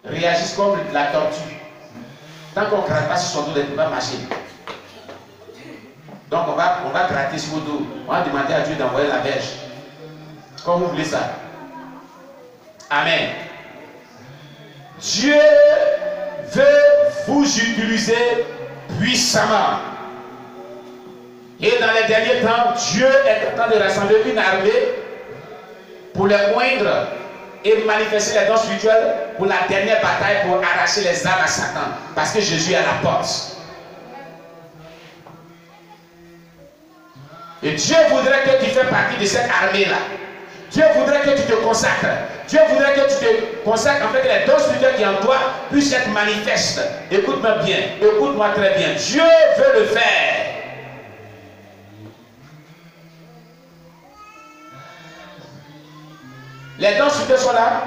réagissent comme la tortue. Tant qu'on ne gratte pas sur son dos, elle ne peut pas marcher. Donc on va gratter sur le dos. On va demander à Dieu d'envoyer la verge. Comme vous voulez ça. Amen. Dieu veut vous utiliser puissamment. Et dans les derniers temps, Dieu est en train de rassembler une armée pour les moindre et manifester les dons spirituels pour la dernière bataille pour arracher les âmes à Satan. Parce que Jésus est à la porte. Et Dieu voudrait que tu fasses partie de cette armée-là. Dieu voudrait que tu te consacres. Dieu voudrait que tu te consacres, en fait, que les dons spirituels qui en toi puissent être manifestes. Écoute-moi bien, écoute-moi très bien. Dieu veut le faire. Les dons spirituels sont là.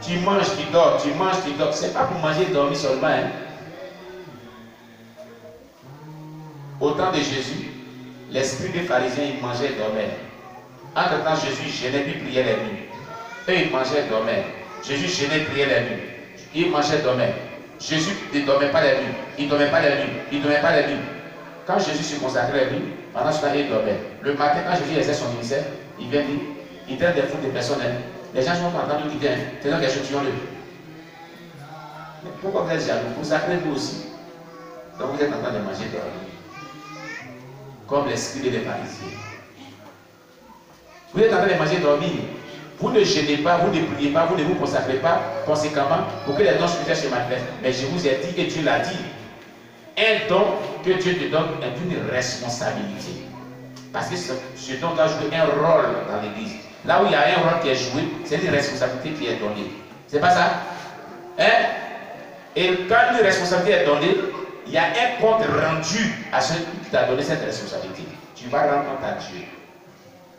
Tu manges, tu dors, tu manges, tu dors. Ce n'est pas pour manger et dormir seulement. Hein. Au temps de Jésus, l'esprit des pharisiens, ils mangeaient et dormaient. Entre-temps, Jésus jeûnait puis priait les nuits. Eux, ils mangeaient et dormaient. Jésus jeûnait et priait les nuits. Ils mangeaient et dormaient. Jésus ne dormait pas les nuits. Il ne dormait pas les nuits. Il ne dormait pas les nuits. Quand Jésus se consacrait les nuits, pendant ce temps, il dormait. Le matin, quand Jésus exerçait son ministère, il vient dire, il traite des fous des personnes. Les gens sont contents de dire, tenons quelque chose, tuons-le. Pourquoi vous êtes jaloux? Consacrez-vous aussi. Donc vous êtes en train de manger et dormir. Comme l'esprit des pharisiens. Vous êtes en train de manger et dormir. Vous ne jeûnez pas, vous ne priez pas, vous ne vous consacrez pas conséquemment pour que les dons spirituels se manifestent. Mais je vous ai dit, et Dieu l'a dit, un don que Dieu te donne est une responsabilité. Parce que ce don doit jouer un rôle dans l'église. Là où il y a un rôle qui est joué, c'est une responsabilité qui est donnée. C'est pas ça? Hein? Et quand une responsabilité est donnée, il y a un compte rendu à celui qui t'a donné cette responsabilité. Tu vas rendre compte à Dieu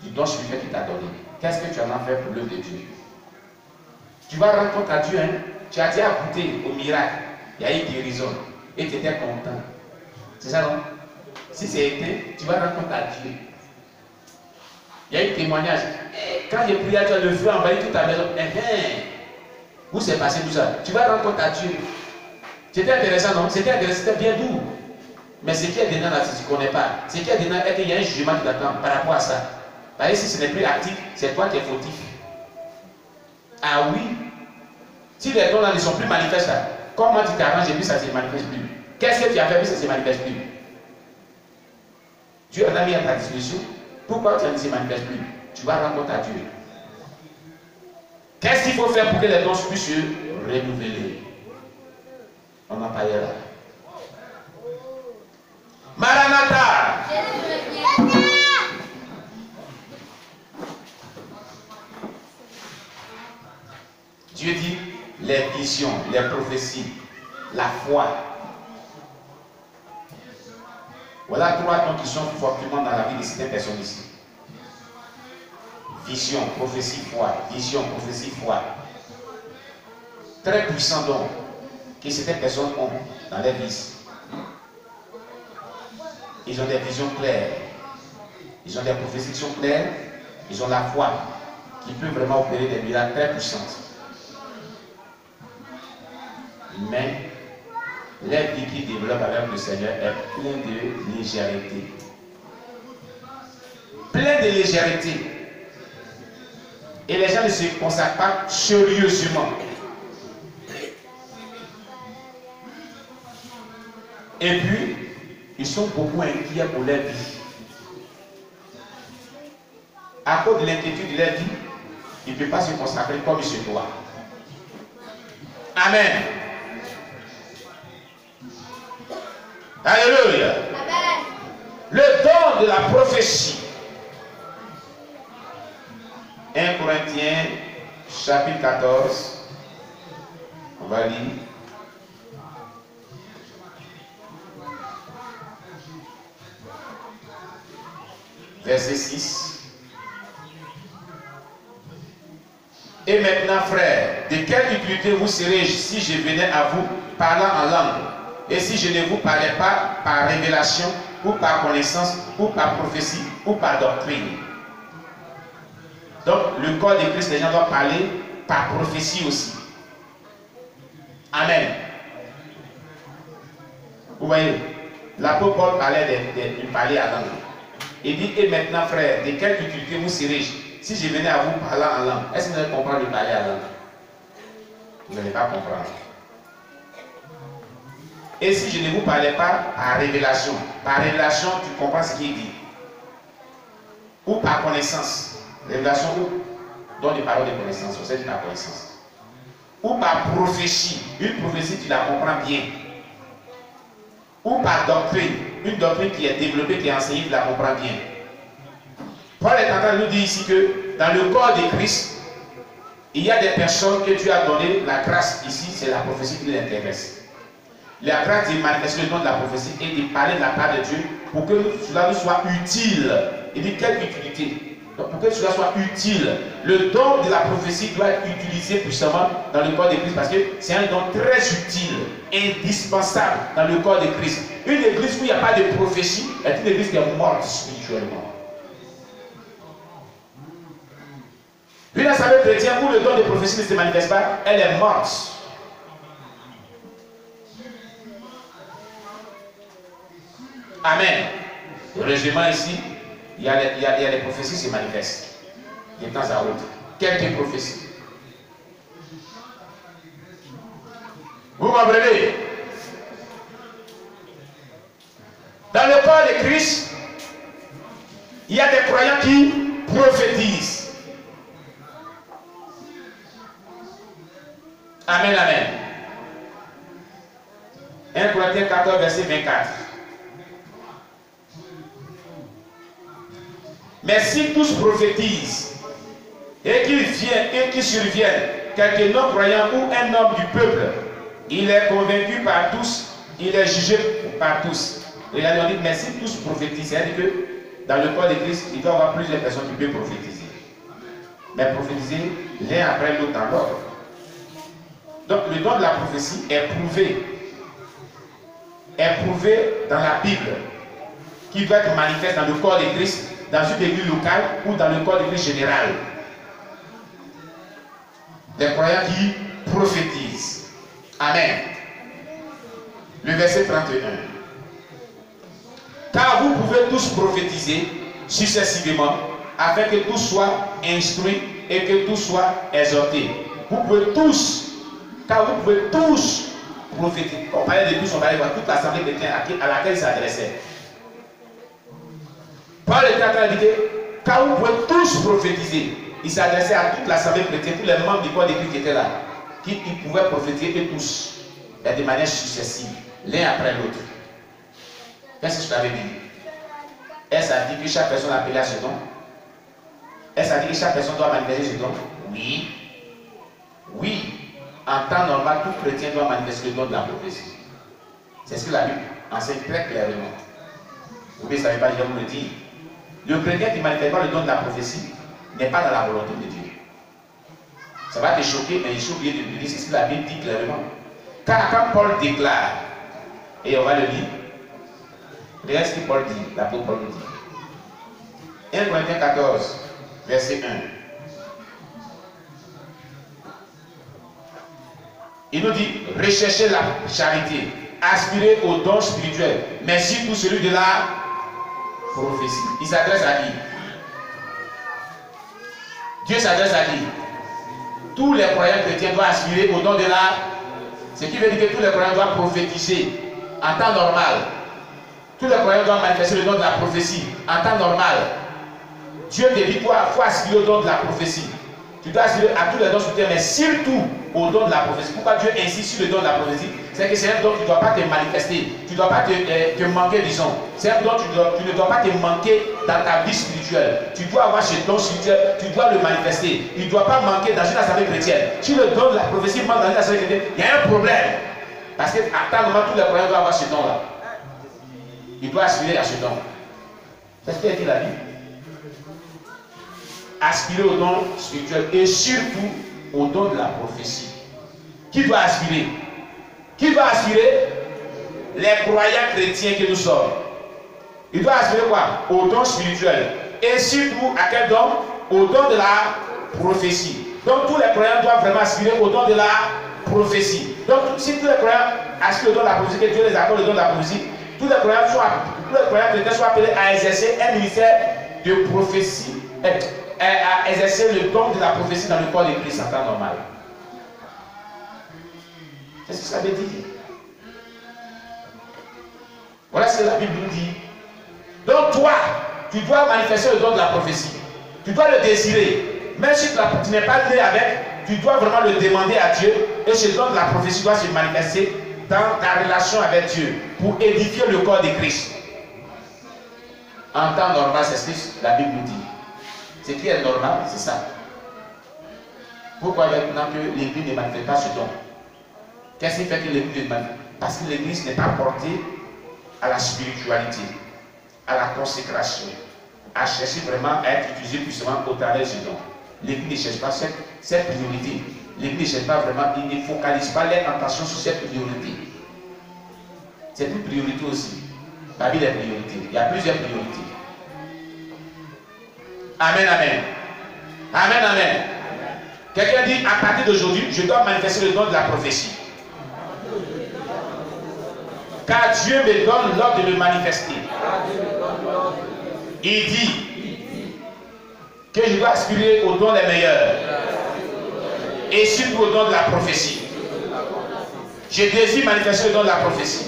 du don spirituel qu'il t'a donné. Qu'est-ce que tu en as fait pour l'œuvre de Dieu? Tu vas rendre compte à Dieu. Hein? Tu as déjà goûté au miracle. Il y a eu guérison. Et tu étais content. C'est ça, non? Si c'est été, tu vas rendre compte à Dieu. Il y a eu témoignage. Quand j'ai prié à Dieu, le feu a envahi toute ta maison. Où s'est passé tout ça? Tu vas rendre compte à Dieu. C'était intéressant, non? C'était intéressant, c'était bien doux. Mais ce qui est dedans là, tu ne connais pas. Ce qui est dedans, est qu'il y a un jugement qui t'attend par rapport à ça. Parce que si ce n'est plus actif, c'est toi qui es fautif. Ah oui. Si les dons là ne sont plus manifestes là, comment tu t'arranges et puis ça ne se manifeste plus? Qu'est-ce que tu as fait puis ça ne se manifeste plus? Dieu en a mis à ta disposition. Pourquoi tu ne se manifeste plus? Tu vas rendre compte à Dieu. Qu'est-ce qu'il faut faire pour que les dons puissent se renouveler? On n'a pas eu là. Maranatha! Dieu dit les visions, les prophéties, la foi. Voilà trois dons qui sont fortement dans la vie de certaines personnes ici. Vision, prophétie, foi. Vision, prophétie, foi. Très puissants dons que certaines personnes ont dans leur vie. Ils ont des visions claires. Ils ont des prophéties qui sont claires. Ils ont la foi qui peut vraiment opérer des miracles très puissantes. Mais la vie qui développe avec le Seigneur est pleine de légèreté. Plein de légèreté. Et les gens ne se consacrent pas sérieusement. Et puis, ils sont beaucoup inquiets pour leur vie. À cause de l'inquiétude de leur vie, ils ne peuvent pas se consacrer comme il se doit. Amen. Alléluia. Amen. Le don de la prophétie. 1 Corinthiens, chapitre 14. On va lire. Verset 6. Et maintenant, frères, de quelle utilité vous serez-je si je venais à vous parlant en langue? Et si je ne vous parlais pas par révélation, ou par connaissance, ou par prophétie, ou par doctrine? Donc, le corps de Christ, les gens doivent parler par prophétie aussi. Amen. Vous voyez, l'apôtre Paul parlait d'une parler à langue. Il dit, et maintenant frère, de quelle utilité vous serez-je si je venais à vous parler en langue? Est-ce que vous allez comprendre de parler en langue? Vous n'allez pas comprendre. Et si je ne vous parlais pas par révélation tu comprends ce qui est dit. Ou par connaissance. Révélation ou donne des paroles de connaissance, c'est de la connaissance. Ou par prophétie. Une prophétie, tu la comprends bien. Ou par doctrine. Une doctrine qui est développée, qui est enseignée, tu la comprends bien. Paul est en train de nous dire ici que dans le corps de Christ, il y a des personnes que tu as donné la grâce. Ici, c'est la prophétie qui les intéresse. La grâce de manifester le don de la prophétie et de parler de la part de Dieu pour que cela nous soit utile. Il dit quelle utilité? Donc pour que cela soit utile, le don de la prophétie doit être utilisé puissamment dans le corps de Christ parce que c'est un don très utile, indispensable dans le corps de Christ. Une église où il n'y a pas de prophétie est une église qui est morte spirituellement. Une assemblée chrétienne où le don de prophétie ne se manifeste pas, elle est morte. Amen. Heureusement ici, il y a les prophéties qui se manifestent de temps à autre. Quelques prophéties. Vous comprenez? Dans le corps de Christ, il y a des croyants qui prophétisent. Amen, amen. 1 Corinthiens 14, verset 24. Mais si tous prophétisent et qu'ils surviennent, quelqu'un non-croyant ou un homme du peuple, il est convaincu par tous, il est jugé par tous. Regardez, on dit, mais si tous prophétisent, c'est-à-dire que dans le corps de Christ, il doit y avoir plusieurs personnes qui peuvent prophétiser. Mais prophétiser l'un après l'autre dans l'ordre. Donc le don de la prophétie est prouvé dans la Bible, qui doit être manifeste dans le corps de Christ, dans une église locale ou dans le corps de Christ général. Les croyants qui prophétisent. Amen. Le verset 31. Car vous pouvez tous prophétiser successivement, afin que tous soient instruits et que tous soient exhortés. Vous pouvez tous, car vous pouvez tous prophétiser. On parlait de tous, on parlait de toute l'assemblée chrétienne à laquelle il s'adressait. Paul était en train de dire, car vous pouvez tous prophétiser. Il s'adressait à toute l'assemblée chrétienne, tous les membres du corps de Christ qui étaient là, qui pouvaient prophétiser et tous, de manière successive, l'un après l'autre. Qu'est-ce que je t'avais dit? Est-ce à dire que chaque personne a appelé à ce don? Est-ce à dire que chaque personne doit manifester ce don? Oui. Oui. En temps normal, tout chrétien doit manifester le don de la prophétie. C'est ce que la Bible enseigne très clairement. Vous ne savez pas, je vais vous le dire. Le chrétien qui ne manifeste pas le don de la prophétie n'est pas dans la volonté de Dieu. Ça va te choquer, mais il faut oublier de dire c'est ce que la Bible dit clairement. Car quand Paul déclare, et on va le lire, regardez ce que Paul dit, l'apôtre Paul nous dit. 1 Corinthiens 14, verset 1. Il nous dit, recherchez la charité, aspirez au don spirituel, mais surtout celui de la prophétie. Il s'adresse à qui? Dieu s'adresse à qui? Tous les croyants chrétiens doivent aspirer au don de la... Ce qui veut dire que tous les croyants doivent prophétiser en temps normal. Tous les croyants doivent manifester le don de la prophétie en temps normal. Dieu te dit quoi? Il faut aspirer au don de la prophétie. Tu dois aspirer à tous les dons spirituels, mais surtout au don de la prophétie. Pourquoi Dieu insiste sur le don de la prophétie? C'est que c'est un don qui ne doit pas te manifester. Tu ne dois pas te manquer, disons. C'est un don tu ne dois pas te manquer dans ta vie spirituelle. Tu dois avoir ce don spirituel, tu dois le manifester. Il ne doit pas manquer dans une assemblée chrétienne. Si le don de la prophétie manque dans une assemblée chrétienne, il y a un problème. Parce qu'à tant moment, tous les croyants doivent avoir ce don-là. Il doit aspirer à ce don. C'est ce qu'a dit la Bible. Aspirer au don spirituel et surtout au don de la prophétie. Qui doit aspirer? Qui doit aspirer? Les croyants chrétiens que nous sommes. Il doit aspirer quoi? Au don spirituel. Et surtout à quel don? Au don de la prophétie. Donc tous les croyants doivent vraiment aspirer au don de la prophétie. Donc, si tous les croyants aspirent le don de la prophétie, que Dieu les accorde le don de la prophétie, tous les croyants chrétiens soient appelés à exercer un ministère de prophétie, à exercer le don de la prophétie dans le corps de Christ en temps normal. C'est ce que ça veut dire. Voilà ce que la Bible nous dit. Donc toi, tu dois manifester le don de la prophétie. Tu dois le désirer. Même si tu n'es pas né avec, tu dois vraiment le demander à Dieu. Et ce don de la prophétie doit se manifester dans ta relation avec Dieu pour édifier le corps de Christ. En temps normal, c'est ce que la Bible nous dit. Ce qui est normal, c'est ça. Pourquoi maintenant que l'Église ne manifeste pas ce don? Qu'est-ce qui fait que l'Église ne manifeste? Parce que l'Église n'est pas portée à la spiritualité, à la consécration, à chercher vraiment à être utilisée puissamment au travers de ce don. L'Église ne cherche pas cette priorité. L'Église ne cherche pas vraiment, il ne focalise pas leur attention sur cette priorité. C'est une priorité aussi. Parmi les priorités, il y a plusieurs priorités. Amen, amen. Amen, amen. Quelqu'un dit, à partir d'aujourd'hui, je dois manifester le don de la prophétie. Car Dieu me donne l'ordre de le manifester. Il dit que je dois aspirer au don des meilleurs. Et surtout au don de la prophétie. Je désire manifester le don de la prophétie.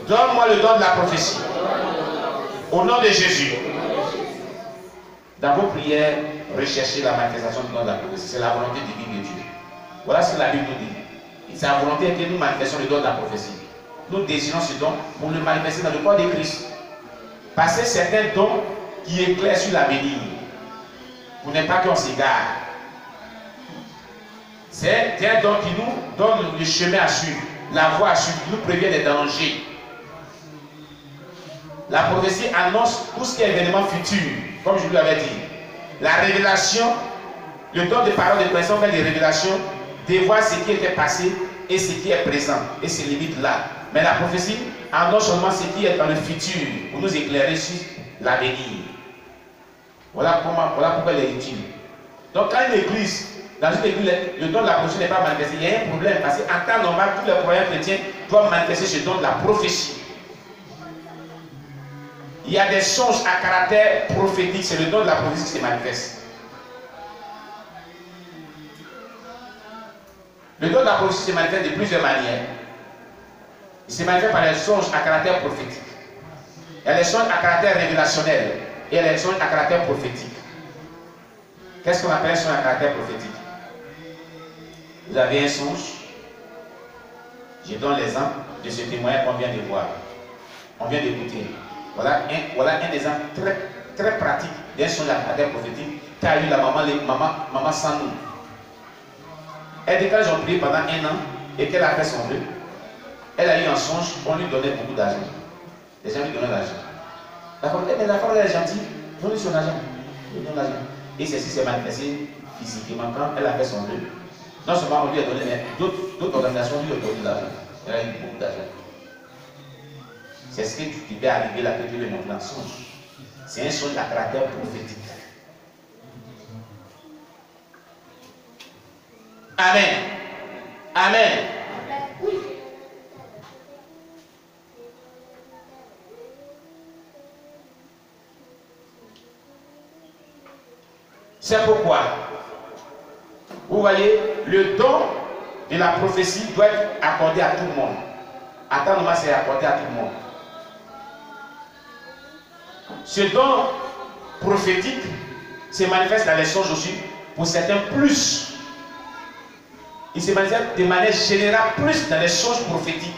Donne-moi le don de la prophétie. Au nom de Jésus. Dans vos prières, recherchez la manifestation du don de la prophétie. C'est la volonté divine de Dieu. Voilà ce que la Bible nous dit. C'est la volonté que nous manifestions le don de la prophétie. Nous désirons ce don pour le manifester dans le corps de Christ. Parce que c'est un don qui éclaire sur l'avenir. Pour ne pas qu'on s'égare. C'est un don qui nous donne le chemin à suivre, la voie à suivre, qui nous prévient des dangers. La prophétie annonce tout ce qui est événement futur, comme je vous l'avais dit. La révélation, le don de parole de connaissance fait des révélations, dévoile ce qui était passé et ce qui est présent, et se limite là. Mais la prophétie annonce seulement ce qui est dans le futur, pour nous éclairer sur l'avenir. Voilà pourquoi elle est utile. Donc quand une église, dans une église, le don de la prophétie n'est pas manifesté, il y a un problème, parce qu'en temps normal, tous les croyants chrétiens doivent manifester ce don de la prophétie. Il y a des songes à caractère prophétique, c'est le don de la prophétie qui se manifeste. Le don de la prophétie se manifeste de plusieurs manières. Il se manifeste par les songes à caractère prophétique. Il y a les songes à caractère révélationnel et il y a les songes à caractère prophétique. Qu'est-ce qu'on appelle un songe à caractère prophétique? Vous avez un songe, je donne l'exemple de ce témoignage qu'on vient de voir, on vient d'écouter. Voilà un exemple très pratique d'un songe à caractère prophétique qu'a eu la maman sans nous. Elle dit qu'elles ont prié pendant 1 an et qu'elle a fait son vœu. Elle a eu un songe, on lui donnait beaucoup d'argent. Les gens lui donnaient l'argent. D'accord, mais la femme elle est gentille, donnez son argent. Et ceci s'est manifesté physiquement quand elle a fait son vœu. Non seulement on lui a donné, mais d'autres organisations lui ont donné de l'argent. Elle a eu beaucoup d'argent. C'est ce que tu devais arriver là que Dieu le montre dans le songe. C'est un songe à caractère prophétique. Amen. Amen. Oui. C'est pourquoi, vous voyez, le don de la prophétie doit être accordé à tout le monde. À temps normal, c'est accordé à tout le monde. Ce don prophétique se manifeste dans les songes aussi, pour certains plus. Il se manifeste de manière générale plus dans les songes prophétiques.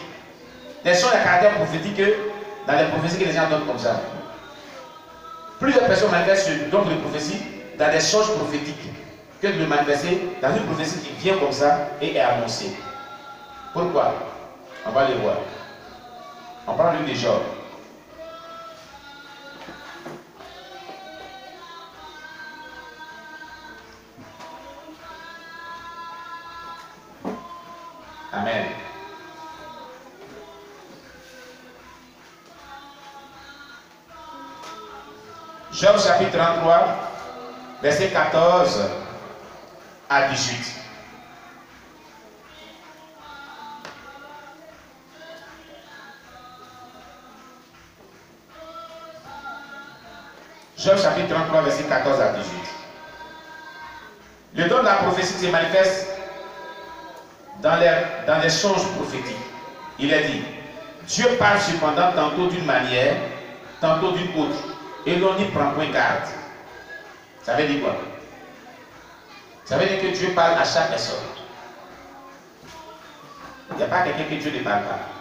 Les songes à caractère prophétique que dans les prophéties que les gens donnent comme ça. Plusieurs personnes manifestent ce don de prophétie dans des songes prophétiques que de le manifester dans une prophétie qui vient comme ça et est annoncée. Pourquoi? On va le voir. On parle de Job. Amen. Job chapitre 33, verset 14 à 18. Job chapitre 33, verset 14 à 18. Le don de la prophétie se manifeste dans les songes prophétiques. Il est dit, Dieu parle cependant tantôt d'une manière, tantôt d'une autre, et l'on n'y prend point garde. Ça veut dire quoi? Ça veut dire que Dieu parle à chaque personne. Il n'y a pas quelqu'un que Dieu ne parle pas.